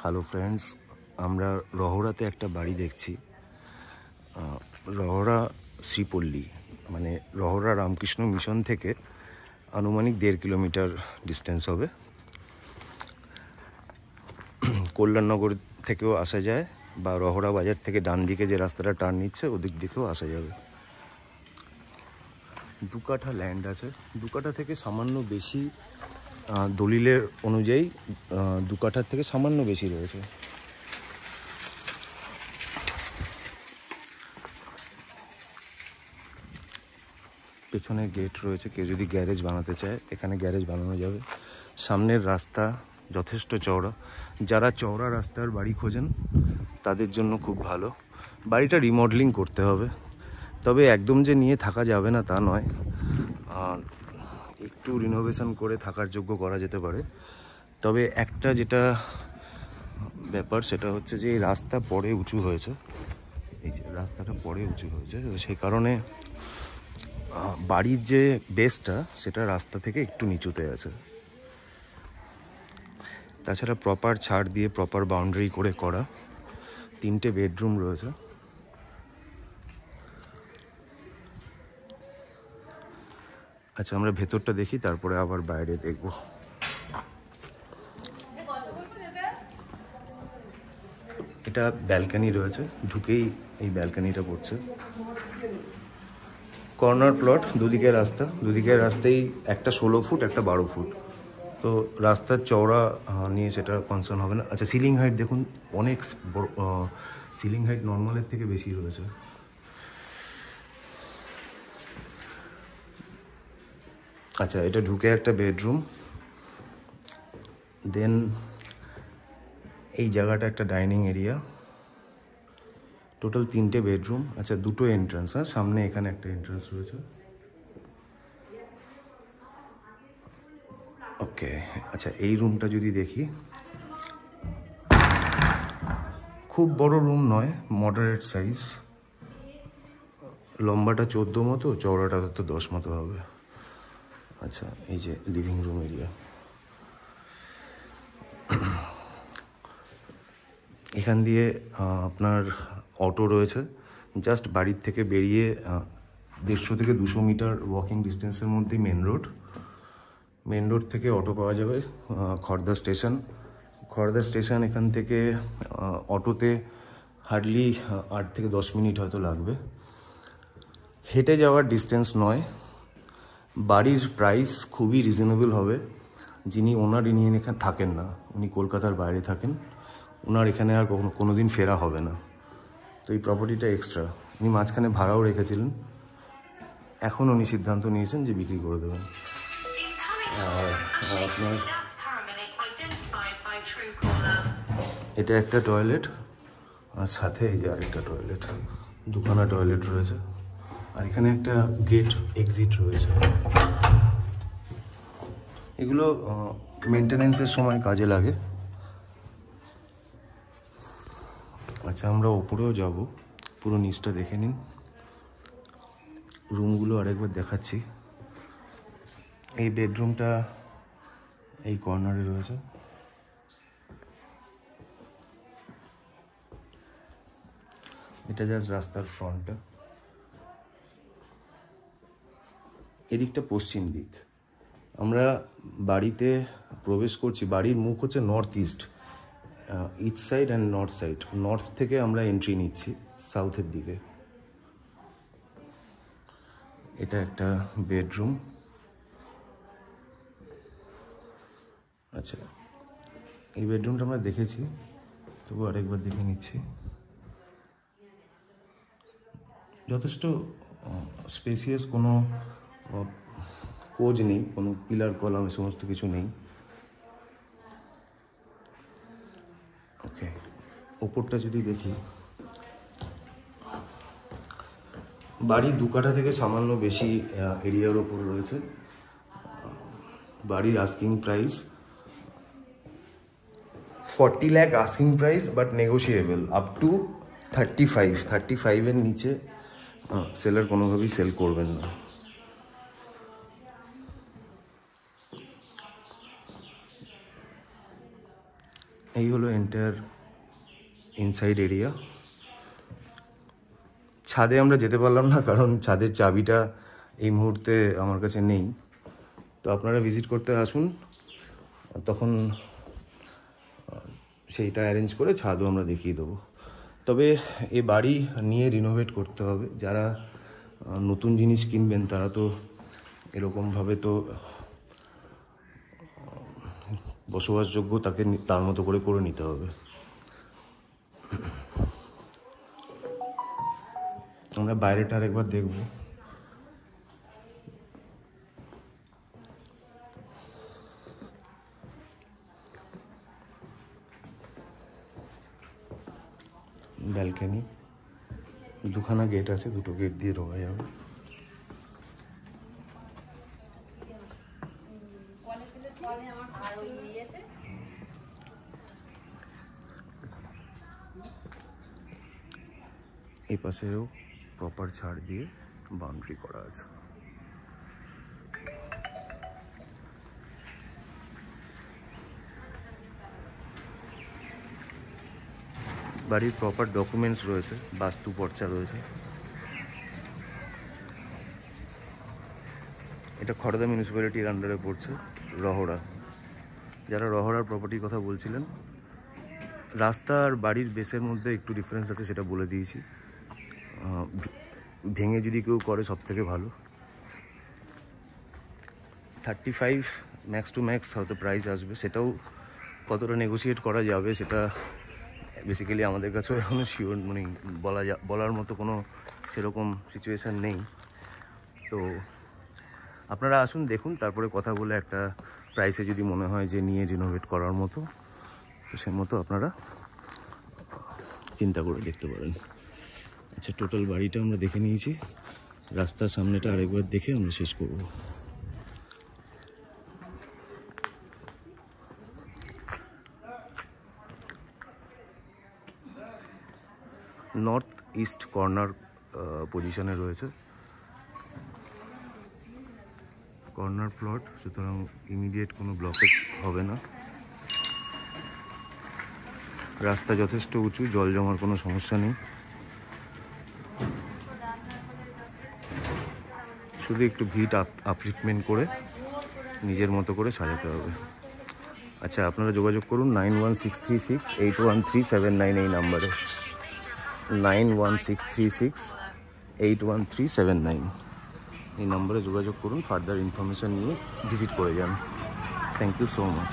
Hello friends, আমরা রহরাতে একটা বাড়ি দেখছি। রহরা শ্রীপল্লী, মানে রহরা রামকৃষ্ণ মিশন থেকে আনুমানিক 1.5 কিলোমিটার ডিস্টেন্স হবে। কল্যাণনগর থেকেও আসা যায়, বা রহরা বাজার থেকে ডান দিকে যে রাস্তাটা টার্ন নিচ্ছে ওদিক দিকেও আসা যাবে। 2 কাঠা ল্যান্ড আছে। 2 কাঠা থেকে সামান্য বেশি, দলিলের অনুযায়ী 2 কাঠার থেকে সামান্য বেশি রয়েছে। পেছনে গেট রয়েছে, কেউ যদি গ্যারেজ বানাতে চায় এখানে গ্যারেজ বানানো যাবে। সামনের রাস্তা যথেষ্ট চওড়া, যারা চওড়া রাস্তার বাড়ি খোঁজেন তাদের জন্য খুব ভালো। বাড়িটা রিমডেলিং করতে হবে, তবে একদম যে নিয়ে থাকা যাবে না তা নয়, একটু রিনোভেশন করে থাকার যোগ্য করা যেতে পারে। তবে একটা যেটা ব্যাপার সেটা হচ্ছে যে এই রাস্তা পরে উঁচু হয়েছে, এই যে রাস্তাটা পরে উঁচু হয়েছে, সেই কারণে বাড়ির যে বেসটা সেটা রাস্তা থেকে একটু নিচুতে আছে। তাছাড়া প্রপার ছাড় দিয়ে প্রপার বাউন্ডারি করে করা। 3টে বেডরুম রয়েছে। আচ্ছা, আমরা ভেতরটা দেখি, তারপরে আবার বাইরে দেখব। এটা ব্যালকানি রয়েছে, ঢুকেই এই ব্যালকানিটা পড়ছে। কর্নার প্লট, দুদিকের রাস্তা, দুদিকের রাস্তায় একটা 16 ফুট একটা 12 ফুট। তো রাস্তার চওড়া নিয়ে সেটা কনসার্ন হবে না। আচ্ছা, সিলিং হাইট দেখুন, অনেক বড়, সিলিং হাইট নর্মালের থেকে বেশি রয়েছে। আচ্ছা, এটা ঢুকে একটা বেডরুম, দেন এই জায়গাটা একটা ডাইনিং এরিয়া। টোটাল 3টে বেডরুম। আচ্ছা, 2টো এন্ট্রান্স, সামনে এখানে একটা এন্ট্রান্স রয়েছে। ওকে, আচ্ছা এই রুমটা যদি দেখি, খুব বড় রুম নয়, মডারেট সাইজ। লম্বাটা 14 মতো, চওড়াটা তো 10 মতো হবে। আচ্ছা, এই যে লিভিং রুম এরিয়া, এখান দিয়ে আপনার অটো রয়েছে। জাস্ট বাড়ির থেকে বেরিয়ে 150 থেকে 200 মিটার ওয়াকিং ডিস্টেন্সের মধ্যেই মেন রোড। মেন রোড থেকে অটো পাওয়া যাবে খড়দা স্টেশন। খড়দা স্টেশন এখান থেকে অটোতে হার্ডলি 8 থেকে 10 মিনিট হয়তো লাগবে। হেঁটে যাওয়ার ডিস্টেন্স নয়। বাড়ির প্রাইস খুবই রিজনেবল হবে। যিনি ওনার ইনি এখানে থাকেন না, উনি কলকাতার বাইরে থাকেন, ওনার এখানে আর কোনো দিন ফেরা হবে না। তো এই প্রপার্টিটা এক্সট্রা, উনি মাঝখানে ভাড়াও রেখেছিলেন, এখন উনি সিদ্ধান্ত নিয়েছেন যে বিক্রি করে দেবেন। আর আপনার এটা একটা টয়লেট, আর সাথে এই যে আরেকটা টয়লেট, 2খানা টয়লেট রয়েছে। আর এখানে একটা গেট এক্সিট রয়েছে। এগুলো মেনটেনেন্সের সময় কাজে লাগে। আচ্ছা, আমরা ওপরেও যাব, পুরো নিচটা দেখে নিন। রুমগুলো আরেকবার দেখাচ্ছি। এই বেডরুমটা এই কর্নারে রয়েছে। এটা জাস্ট রাস্তার ফ্রন্টটা। এদিকটা পশ্চিম দিক। আমরা বাড়িতে প্রবেশ করছি, বাড়ির মুখ হচ্ছে north east, east side and north side. North থেকে আমরা এন্ট্রি নিচ্ছি সাউথের দিকে। এটা একটা বেডরুম। আচ্ছা, এই বেডরুমটা আমরা দেখেছি, তবু আরেকবার দেখে নিচ্ছি। যথেষ্ট স্পেসিয়াস, কোনো কোজ নেই, কোনো পিলার কলাম এ সমস্ত কিছু নেই। ওকে, ওপরটা যদি দেখি, বাড়ি 2 কাঠা থেকে সামান্য বেশি এরিয়ার ওপর রয়েছে। বাড়ির asking price 40 lakh asking price, but negotiable up to 35-35-এর নিচে সেলার কোনোভাবেই সেল করবেন না। এই হলো এন্টায়ার ইনসাইড এরিয়া। ছাদে আমরা যেতে পারলাম না, কারণ ছাদের চাবিটা এই মুহূর্তে আমার কাছে নেই। তো আপনারা ভিজিট করতে আসুন, তখন সেইটা অ্যারেঞ্জ করে ছাদও আমরা দেখিয়ে দেবো। তবে এ বাড়ি নিয়ে রিনোভেট করতে হবে। যারা নতুন জিনিস কিনবেন তারা তো এরকমভাবে তো বসবাসযোগ্য তাকে তার মতো করে করে নিতে হবে। আমরা বাইরেটা আরেকবার দেখব। ব্যালকনি, দুখানা গেট আছে, দুটো গেট দিয়ে ঢোকা যাবে। এই পাশেও প্রপার ছাড় দিয়ে বাউন্ডারি করা আছে। বাড়ির প্রপার ডকুমেন্টস রয়েছে, বাস্তু পর্চা রয়েছে। এটা খড়দা মিউনিসিপ্যালিটির আন্ডারে পড়ছে, রহড়া। যারা রহড়ার প্রপার্টির কথা বলছিলেন, রাস্তা আর বাড়ির বেসের মধ্যে একটু ডিফারেন্স আছে, সেটা বলে দিয়েছি। ভেঙে যদি কেউ করে সব থেকে ভালো। 35 ম্যাক্স টু ম্যাক্স হয়তো প্রাইস আসবে, সেটাও কতটা নেগোশিয়েট করা যাবে সেটা বেসিক্যালি আমাদের কাছেও এখনও শিওর মানে বলার মতো কোনো সেরকম সিচুয়েশান নেই। তো আপনারা আসুন, দেখুন, তারপরে কথা বলে একটা প্রাইসে যদি মনে হয় যে নিয়ে রিনোভেট করার মতো, তো সে মতো আপনারা চিন্তা করে দেখতে পারেন। আচ্ছা, টোটাল বাড়িটা আমরা দেখে নিয়েছি, রাস্তার সামনেটা আরেকবার দেখে আমরা শেষ করব। নর্থ ইস্ট কর্নার পজিশনে রয়েছে, কর্নার প্লট, সুতরাং ইমিডিয়েট কোনো ব্লকেজ হবে না। রাস্তা যথেষ্ট উঁচু, জল জমার কোনো সমস্যা নেই। শুধু একটু ভিট আপলিটমেন্ট করে নিজের মতো করে সাজাতে হবে। আচ্ছা, আপনারা যোগাযোগ করুন 9163681379 এই নাম্বারে, 9163681379 এই নম্বরে যোগাযোগ করুন। ফার্দার ইনফরমেশান নিয়ে ভিজিট করে যান। Thank you so much.